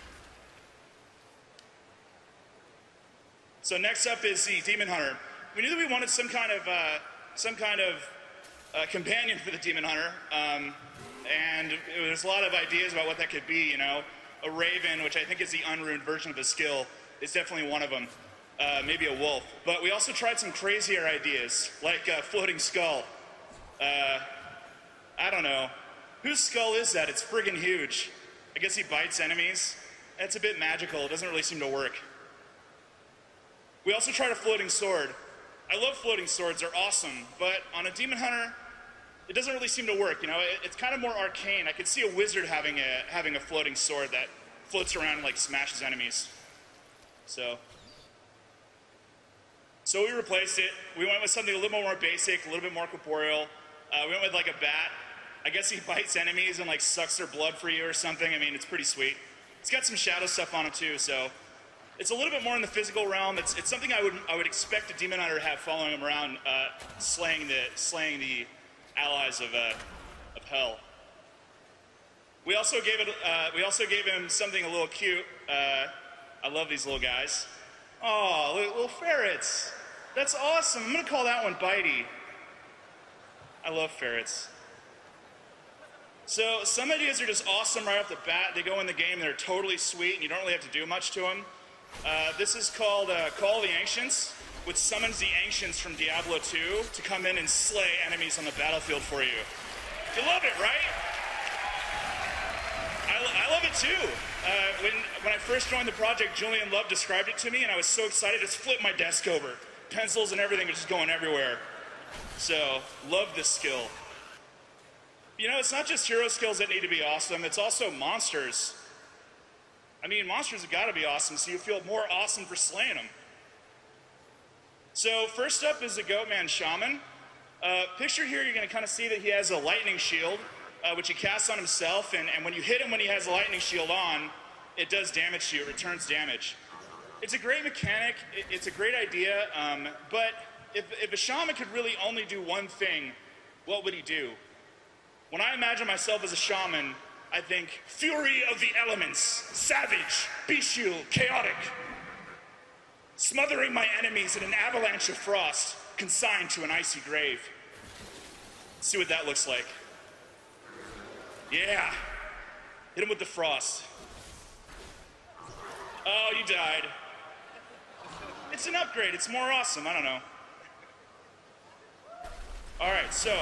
So next up is the Demon Hunter. We knew that we wanted some kind of companion for the Demon Hunter, and there's a lot of ideas about what that could be. You know, a raven, which I think is the unruined version of the skill, is definitely one of them. Maybe a wolf. But we also tried some crazier ideas, like a floating skull. I don't know. Whose skull is that? It's friggin' huge. I guess he bites enemies. That's a bit magical. It doesn't really seem to work. We also tried a floating sword. I love floating swords, they're awesome, but on a Demon Hunter, it doesn't really seem to work, you know? It's kind of more arcane. I could see a wizard having a floating sword that floats around and like smashes enemies. So we replaced it. We went with something a little more basic, a little bit more corporeal. We went with like a bat. I guess he bites enemies and like sucks their blood for you or something. I mean, it's pretty sweet. It's got some shadow stuff on it too, so it's a little bit more in the physical realm. It's something I would expect a Demon Hunter to have following him around, slaying the allies of hell. We also gave him something a little cute. I love these little guys. Oh, little ferrets. That's awesome. I'm gonna call that one Bitey. I love ferrets. So some ideas are just awesome right off the bat. They go in the game, they're totally sweet, and you don't really have to do much to them. This is called Call of the Ancients, which summons the Ancients from Diablo 2 to come in and slay enemies on the battlefield for you. You love it, right? I love it too. When I first joined the project, Julian Love described it to me, and I was so excited to flip my desk over. Pencils and everything are just going everywhere. So, love this skill. You know, it's not just hero skills that need to be awesome, it's also monsters. I mean, monsters have got to be awesome, so you feel more awesome for slaying them. So first up is the Goatman Shaman. Picture here, you're going to kind of see that he has a lightning shield, which he casts on himself, and when you hit him when he has a lightning shield on, it does damage to you, it returns damage. It's a great mechanic, it's a great idea, but if a shaman could really only do one thing, what would he do? When I imagine myself as a shaman, I think, fury of the elements, savage, bestial, chaotic, smothering my enemies in an avalanche of frost, consigned to an icy grave. Let's see what that looks like. Yeah, hit him with the frost. Oh, you died. It's an upgrade, it's more awesome, I don't know. All right, so,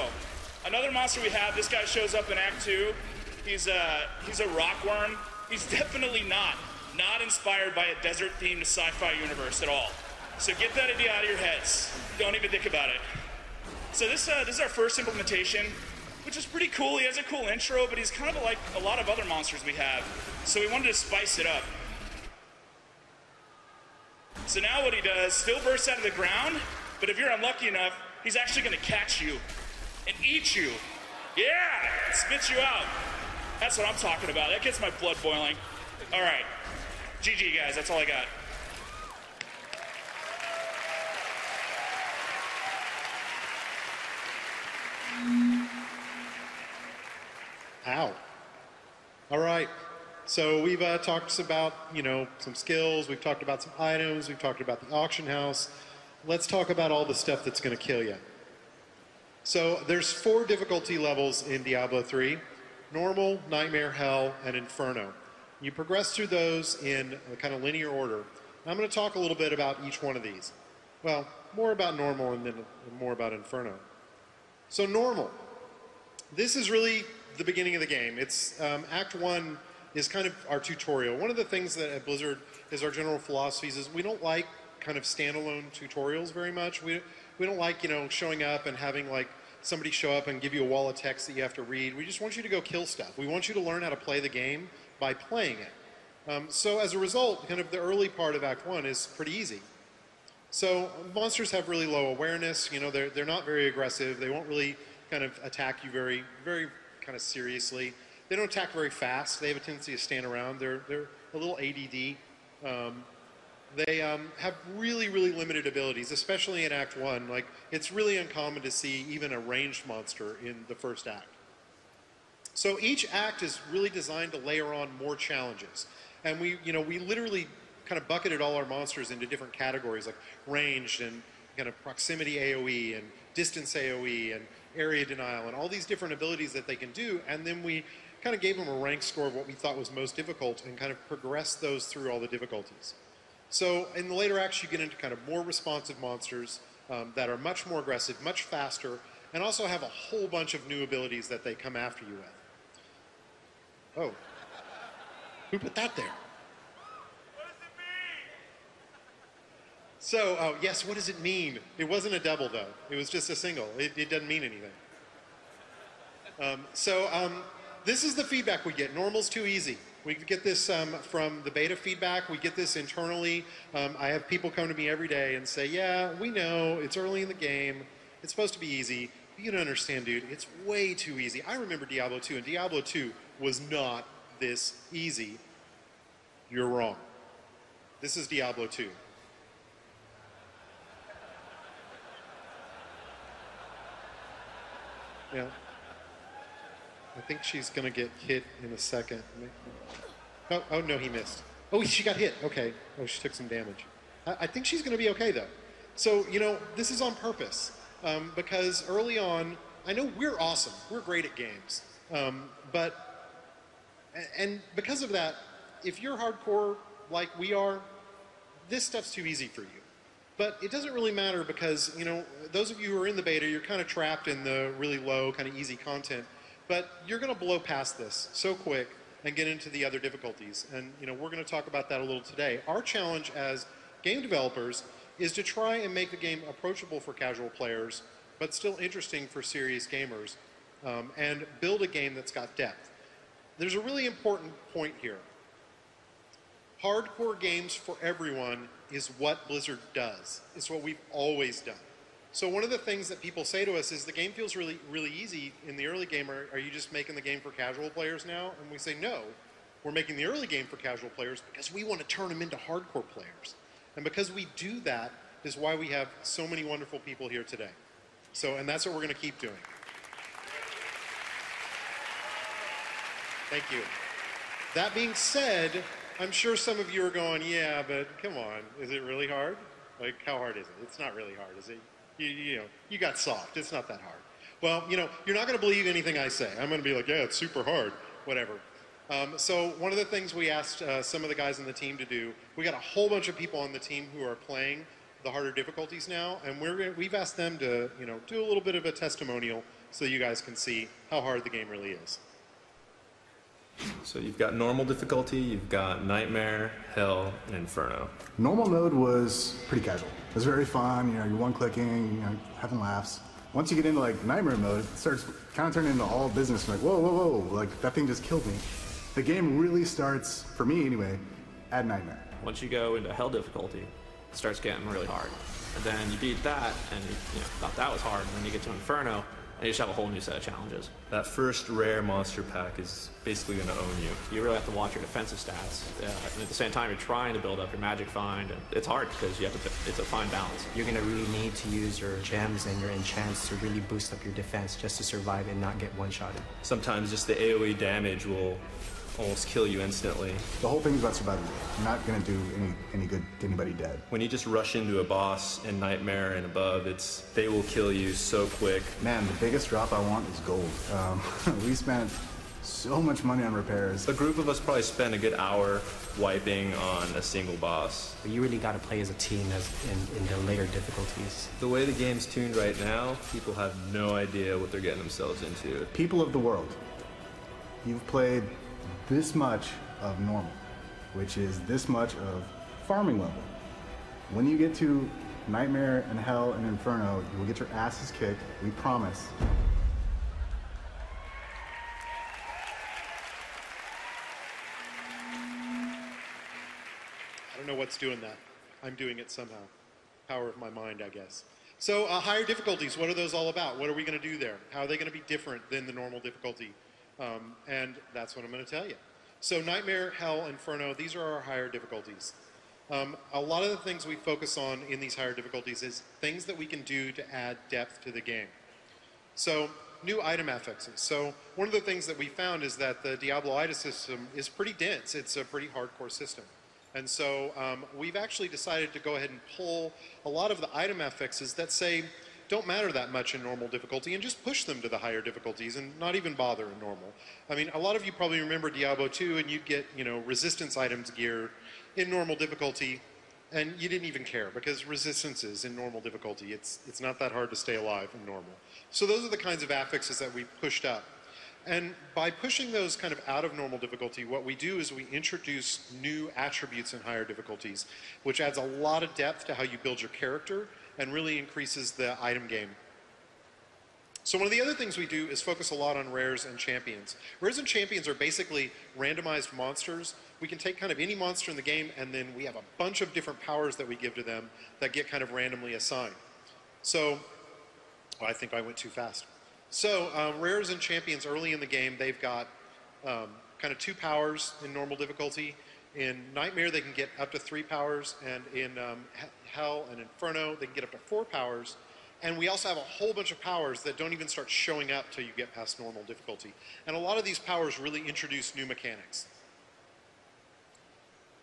another monster we have, this guy shows up in Act 2. He's a rockworm. He's definitely not inspired by a desert-themed sci-fi universe at all. So get that idea out of your heads. Don't even think about it. So this is our first implementation, which is pretty cool. He has a cool intro, but he's kind of like a lot of other monsters we have. So we wanted to spice it up. So now what he does, still bursts out of the ground, but if you're unlucky enough, he's actually going to catch you and eat you. Yeah, spits you out. That's what I'm talking about. That gets my blood boiling. All right, GG guys, that's all I got. Ow. All right. So we've talked about, some skills. We've talked about some items. We've talked about the auction house. Let's talk about all the stuff that's going to kill you. So there's 4 difficulty levels in Diablo 3. Normal, Nightmare, Hell, and Inferno. You progress through those in a kind of linear order. I'm going to talk a little bit about each one of these. Well, more about Normal and then more about Inferno. So Normal. This is really the beginning of the game. It's Act 1 is kind of our tutorial. One of the things that at Blizzard is our general philosophies is we don't like kind of standalone tutorials very much. We don't like, showing up and having like somebody show up and give you a wall of text that you have to read. We just want you to go kill stuff. We want you to learn how to play the game by playing it. So as a result, kind of the early part of Act 1 is pretty easy. So monsters have really low awareness. They're not very aggressive. They won't really kind of attack you very, very kind of seriously. They don't attack very fast. They have a tendency to stand around. They're a little ADD. They have really, really limited abilities, especially in Act 1. Like, it's really uncommon to see even a ranged monster in the first act. So each act is really designed to layer on more challenges. And we literally kind of bucketed all our monsters into different categories, like ranged and kind of proximity AoE and distance AoE and area denial and all these different abilities that they can do. And then we kind of gave them a rank score of what we thought was most difficult and kind of progressed those through all the difficulties. So in the later acts, you get into kind of more responsive monsters that are much more aggressive, much faster, and also have a whole bunch of new abilities that they come after you with. Oh. Who put that there? What does it mean? So, yes, what does it mean? It wasn't a double, though. It was just a single. It doesn't mean anything. This is the feedback we get. Normal's too easy. We get this from the beta feedback. We get this internally. I have people come to me every day and say, yeah, we know, it's early in the game. It's supposed to be easy. But you don't understand, dude. It's way too easy. I remember Diablo 2, and Diablo 2 was not this easy. You're wrong. This is Diablo 2. Yeah. I think she's going to get hit in a second. Oh, no, he missed. Oh, she got hit. Okay. Oh, she took some damage. I think she's going to be okay, though. So, this is on purpose. Because early on, I know we're awesome. We're great at games. And because of that, if you're hardcore like we are, this stuff's too easy for you. But it doesn't really matter because, those of you who are in the beta, you're kind of trapped in the really low, kind of easy content. But you're going to blow past this so quick and get into the other difficulties. And, we're going to talk about that a little today. Our challenge as game developers is to try and make the game approachable for casual players, but still interesting for serious gamers, and build a game that's got depth. There's a really important point here. Hardcore games for everyone is what Blizzard does. It's what we've always done. So one of the things that people say to us is the game feels really, really easy in the early game. Are you just making the game for casual players now? And we say, no, we're making the early game for casual players because we want to turn them into hardcore players. And because we do that is why we have so many wonderful people here today. And that's what we're going to keep doing. Thank you. That being said, I'm sure some of you are going, yeah, but come on, is it really hard? Like, how hard is it? It's not really hard, is it? You got soft. It's not that hard. Well, you're not going to believe anything I say. I'm going to be like, yeah, it's super hard, whatever. So one of the things we asked some of the guys on the team to do, we got a whole bunch of people on the team who are playing the harder difficulties now, and we've asked them to, do a little bit of a testimonial so you guys can see how hard the game really is. So you've got normal difficulty, you've got Nightmare, Hell, and Inferno. Normal mode was pretty casual. It was very fun, you know, you're one-clicking, you know, having laughs. Once you get into like Nightmare mode, it starts kind of turning into all business. Like, whoa, whoa, whoa, like that thing just killed me. The game really starts, for me anyway, at Nightmare. Once you go into Hell difficulty, it starts getting really hard. And then you beat that, and you thought that was hard, and then you get to Inferno, and you just have a whole new set of challenges. That first rare monster pack is basically going to own you. You really have to watch your defensive stats. And at the same time, you're trying to build up your magic find, and it's hard because you have to. It's a fine balance. You're going to really need to use your gems and your enchants to really boost up your defense just to survive and not get one-shotted. Sometimes just the AoE damage will almost kill you instantly. The whole thing is about surviving. You're not going to do any good to anybody dead. When you just rush into a boss in Nightmare and above, they will kill you so quick. Man, the biggest drop I want is gold. We spent so much money on repairs. A group of us probably spent a good hour wiping on a single boss. But you really got to play as a team in the later difficulties. The way the game's tuned right now, people have no idea what they're getting themselves into. People of the world, you've played this much of normal, which is this much of farming level. When you get to Nightmare and Hell and Inferno, you will get your asses kicked, we promise. I don't know what's doing that. I'm doing it somehow. Power of my mind, I guess. So higher difficulties, what are those all about? What are we going to do there? How are they going to be different than the normal difficulty? And that's what I'm going to tell you. So Nightmare, Hell, Inferno, these are our higher difficulties. A lot of the things we focus on in these higher difficulties is things that we can do to add depth to the game. So new item affixes. So one of the things that we found is that the Diablo item system is pretty dense. It's a pretty hardcore system. And so we've actually decided to go ahead and pull a lot of the item affixes that say don't matter that much in normal difficulty and just push them to the higher difficulties and not even bother in normal. I mean, a lot of you probably remember Diablo 2 and you'd get, you know, resistance items gear in normal difficulty and you didn't even care because resistance is in normal difficulty. It's not that hard to stay alive in normal. So those are the kinds of affixes that we pushed up. And by pushing those kind of out of normal difficulty, what we do is we introduce new attributes in higher difficulties, which adds a lot of depth to how you build your character and really increases the item game. So one of the other things we do is focus a lot on rares and champions. Rares and champions are basically randomized monsters. We can take kind of any monster in the game and then we have a bunch of different powers that we give to them that get kind of randomly assigned. So, oh, I think I went too fast. So rares and champions early in the game, they've got kind of 2 powers in normal difficulty. In Nightmare, they can get up to 3 powers, and in Hell and Inferno, they can get up to 4 powers. And we also have a whole bunch of powers that don't even start showing up till you get past normal difficulty. And a lot of these powers really introduce new mechanics.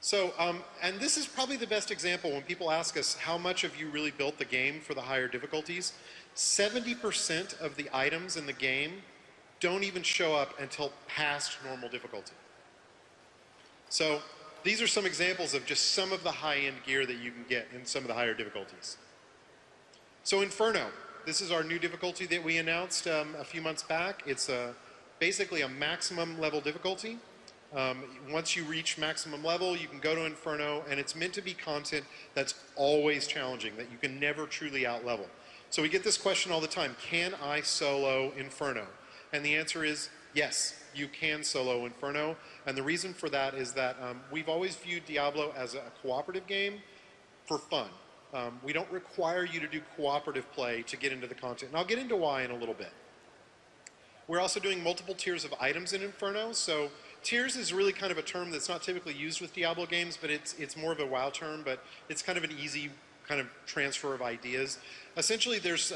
So, and this is probably the best example when people ask us how much have you really built the game for the higher difficulties. 70% of the items in the game don't even show up until past normal difficulty. So these are some examples of just some of the high-end gear that you can get in some of the higher difficulties. So Inferno, this is our new difficulty that we announced a few months back. It's basically a maximum level difficulty. Once you reach maximum level, you can go to Inferno, and it's meant to be content that's always challenging, that you can never truly out-level. So we get this question all the time, can I solo Inferno? And the answer is yes, you can solo Inferno. And the reason for that is that we've always viewed Diablo as a cooperative game for fun. We don't require you to do cooperative play to get into the content. And I'll get into why in a little bit. We're also doing multiple tiers of items in Inferno. So tiers is really kind of a term that's not typically used with Diablo games, but it's more of a WoW term, but it's kind of an easy kind of transfer of ideas. Essentially, there's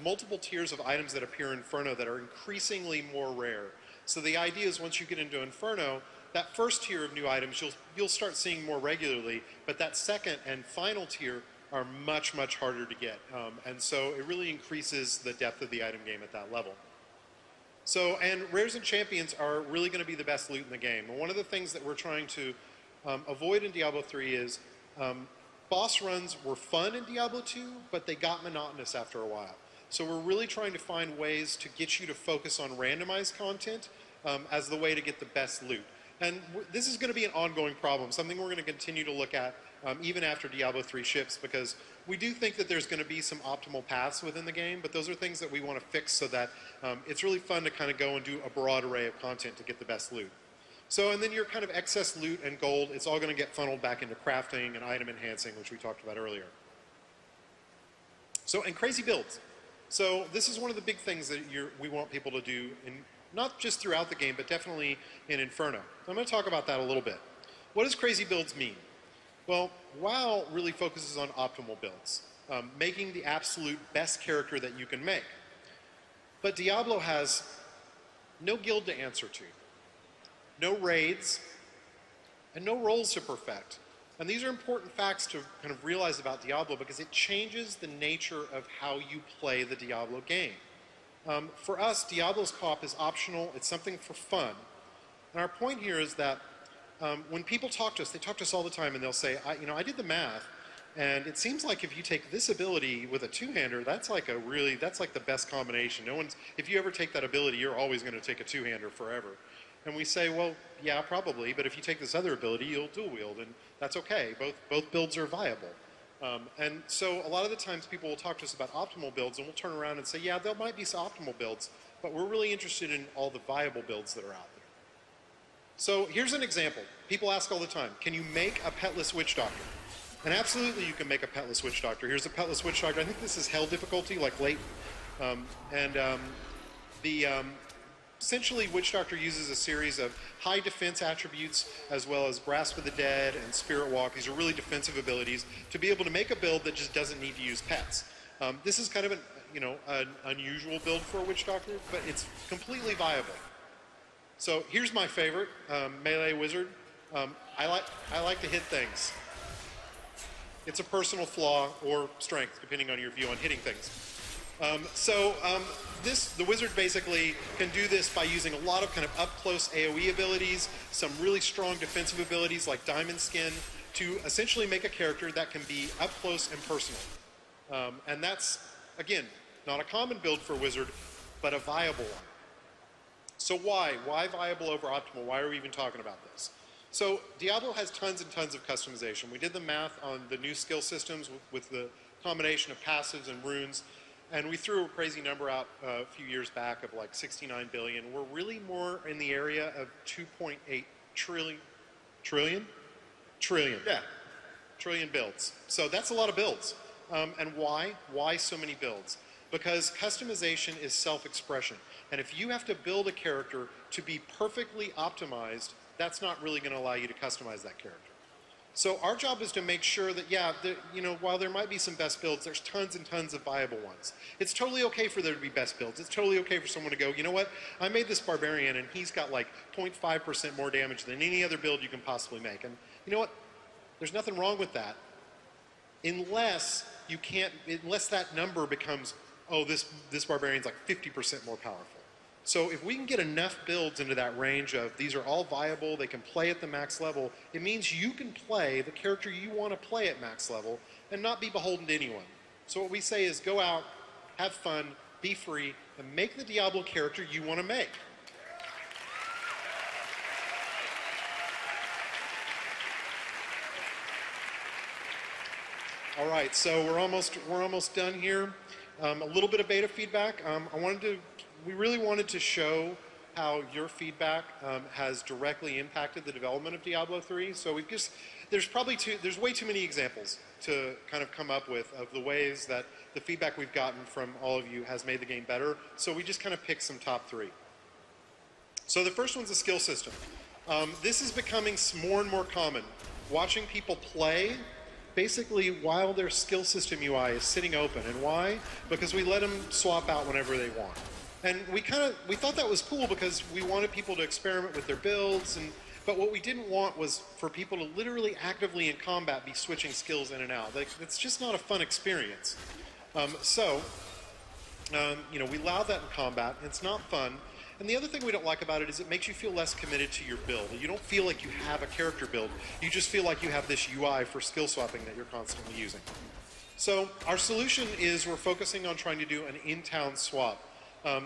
multiple tiers of items that appear in Inferno that are increasingly more rare. So the idea is once you get into Inferno, that first tier of new items you'll start seeing more regularly, but that second and final tier are much, much harder to get. And so it really increases the depth of the item game at that level. So, and rares and champions are really going to be the best loot in the game. And one of the things that we're trying to avoid in Diablo 3 is boss runs were fun in Diablo 2, but they got monotonous after a while. So we're really trying to find ways to get you to focus on randomized content as the way to get the best loot. And this is going to be an ongoing problem, something we're going to continue to look at even after Diablo 3 ships, because we do think that there's going to be some optimal paths within the game, but those are things that we want to fix so that it's really fun to kind of go and do a broad array of content to get the best loot. So, and then your kind of excess loot and gold, it's all going to get funneled back into crafting and item enhancing, which we talked about earlier. So, and crazy builds. So this is one of the big things that we want people to do, not just throughout the game, but definitely in Inferno. So I'm going to talk about that a little bit. What does crazy builds mean? Well, WoW really focuses on optimal builds, making the absolute best character that you can make. But Diablo has no guild to answer to, no raids, and no roles to perfect. And these are important facts to kind of realize about Diablo because it changes the nature of how you play the Diablo game. For us, Diablo's co-op is optional. It's something for fun. And our point here is that when people talk to us, they talk to us all the time and they'll say, I did the math, and it seems like if you take this ability with a two-hander, that's like the best combination. If you ever take that ability, you're always going to take a two-hander forever. And we say, well, yeah, probably, but if you take this other ability, you'll dual wield, and that's okay. Both builds are viable. And so a lot of the times people will talk to us about optimal builds, and we'll turn around and say, yeah, there might be some optimal builds, but we're really interested in all the viable builds that are out there. So here's an example. People ask all the time, can you make a petless witch doctor? And absolutely you can make a petless witch doctor. Here's a petless witch doctor. I think this is hell difficulty, like late. Essentially, Witch Doctor uses a series of high defense attributes as well as Grasp of the Dead and Spirit Walk. These are really defensive abilities to be able to make a build that just doesn't need to use pets. This is kind of an unusual build for a Witch Doctor, but it's completely viable. So here's my favorite, Melee Wizard. I like to hit things. It's a personal flaw or strength, depending on your view on hitting things. The wizard basically can do this by using a lot of kind of up-close AoE abilities, some really strong defensive abilities like Diamond Skin, to essentially make a character that can be up-close and personal. And that's, again, not a common build for a wizard, but a viable one. So why? Why viable over optimal? Why are we even talking about this? So Diablo has tons and tons of customization. We did the math on the new skill systems with the combination of passives and runes. And we threw a crazy number out a few years back of like 69 billion. We're really more in the area of 2.8 trillion. Trillion? Trillion. Yeah. Trillion builds. So that's a lot of builds. And why? Why so many builds? Because customization is self-expression. And if you have to build a character to be perfectly optimized, that's not really going to allow you to customize that character. So our job is to make sure that, yeah, while there might be some best builds, there's tons and tons of viable ones. It's totally okay for there to be best builds. It's totally okay for someone to go, you know what, I made this barbarian and he's got like 0.5% more damage than any other build you can possibly make. And you know what, there's nothing wrong with that. Unless that number becomes, oh, this barbarian's like 50% more powerful. So if we can get enough builds into that range of these are all viable, they can play at the max level, it means you can play the character you want to play at max level and not be beholden to anyone. So what we say is go out, have fun, be free, and make the Diablo character you want to make. All right, so we're almost done here. A little bit of beta feedback. We really wanted to show how your feedback has directly impacted the development of Diablo 3. So there's way too many examples to kind of come up with of the ways that the feedback we've gotten from all of you has made the game better. So we just kind of picked some top 3. So the first one's a skill system. This is becoming more and more common. Watching people play basically while their skill system UI is sitting open. And why? Because we let them swap out whenever they want. And we thought that was cool because we wanted people to experiment with their builds, but what we didn't want was for people to literally actively in combat be switching skills in and out. It's just not a fun experience. We allow that in combat, and it's not fun. And the other thing we don't like about it is it makes you feel less committed to your build. You don't feel like you have a character build. You just feel like you have this UI for skill swapping that you're constantly using. So our solution is we're focusing on trying to do an in-town swap.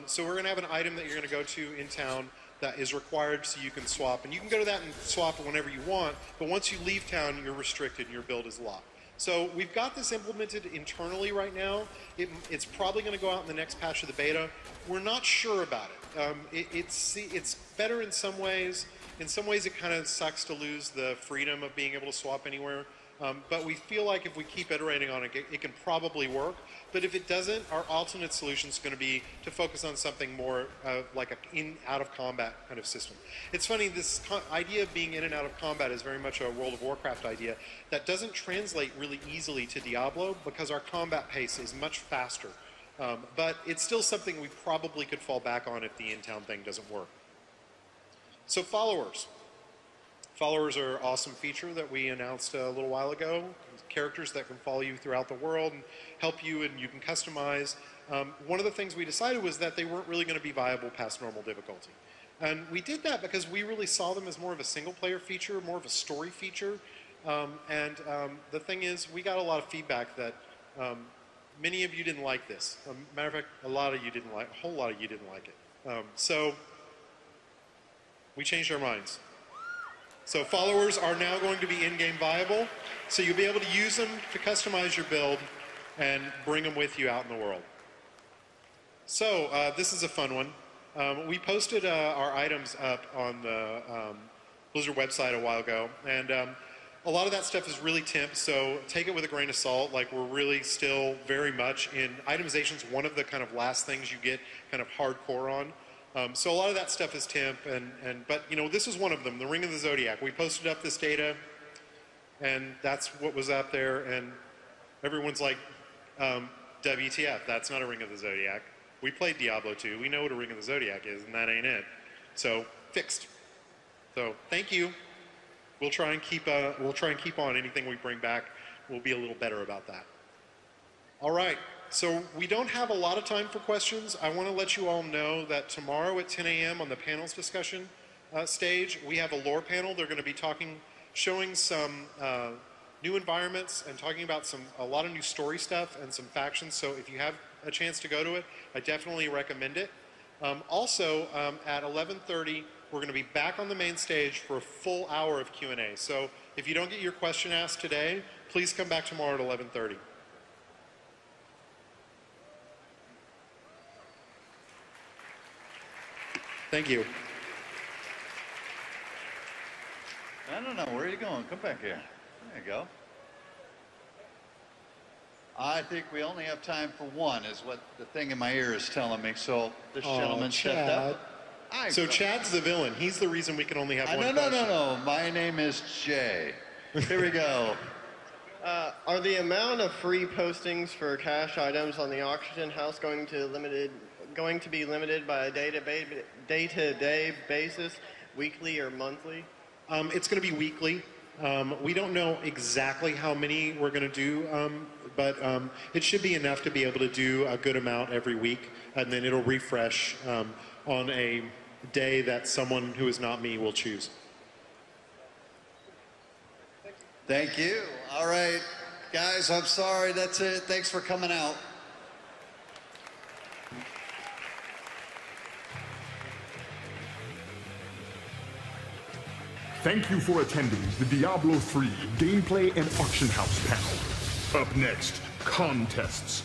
So we're going to have an item that you're going to go to in town that is required so you can swap. And you can go to that and swap it whenever you want, but once you leave town, you're restricted and your build is locked. So we've got this implemented internally right now. It's probably going to go out in the next patch of the beta. We're not sure about it. It's better in some ways. In some ways, it kind of sucks to lose the freedom of being able to swap anywhere. But we feel like if we keep iterating on it, it can probably work. But if it doesn't, our alternate solution is going to be to focus on something more like an out of combat kind of system. It's funny, this idea of being in and out of combat is very much a World of Warcraft idea that doesn't translate really easily to Diablo because our combat pace is much faster. But it's still something we probably could fall back on if the in-town thing doesn't work. So followers. Followers are an awesome feature that we announced a little while ago. Characters that can follow you throughout the world and help you, and you can customize. One of the things we decided was that they weren't really going to be viable past normal difficulty. And we did that because we really saw them as more of a single-player feature, more of a story feature. The thing is, we got a lot of feedback that many of you didn't like this. Matter of fact, a whole lot of you didn't like it. So we changed our minds. So followers are now going to be in-game viable, so you'll be able to use them to customize your build and bring them with you out in the world. So this is a fun one. We posted our items up on the Blizzard website a while ago, and a lot of that stuff is really temp, so take it with a grain of salt. Like, we're really still very much in itemization's one of the kind of last things you get kind of hardcore on. So a lot of that stuff is temp, but you know, this is one of them, the Ring of the Zodiac. We posted up this data, and that's what was out there, and everyone's like, WTF, that's not a Ring of the Zodiac. We played Diablo 2, we know what a Ring of the Zodiac is, and that ain't it. So, fixed. So, thank you. We'll try and keep on anything we bring back. We'll be a little better about that. All right. So we don't have a lot of time for questions. I want to let you all know that tomorrow at 10 a.m. on the panels discussion stage, we have a lore panel. They're going to be showing some new environments and talking about a lot of new story stuff and some factions. So if you have a chance to go to it, I definitely recommend it. Also, at 11:30, we're going to be back on the main stage for a full hour of Q&A. So if you don't get your question asked today, please come back tomorrow at 11:30. Thank you. I don't know. Where are you going? Come back here. There you go. I think we only have time for one, is what the thing in my ear is telling me. So this gentleman stepped up. So Chad's the villain. He's the reason we can only have one question. No. My name is Jay. Here we go. Are the amount of free postings for cash items on the auction house going to be limited by a day-to-day basis, weekly or monthly? It's going to be weekly. We don't know exactly how many we're going to do, but it should be enough to be able to do a good amount every week, and then it'll refresh on a day that someone who is not me will choose. Thank you. All right, guys, I'm sorry. That's it. Thanks for coming out. Thank you for attending the Diablo 3 Gameplay and Auction House panel. Up next, contests.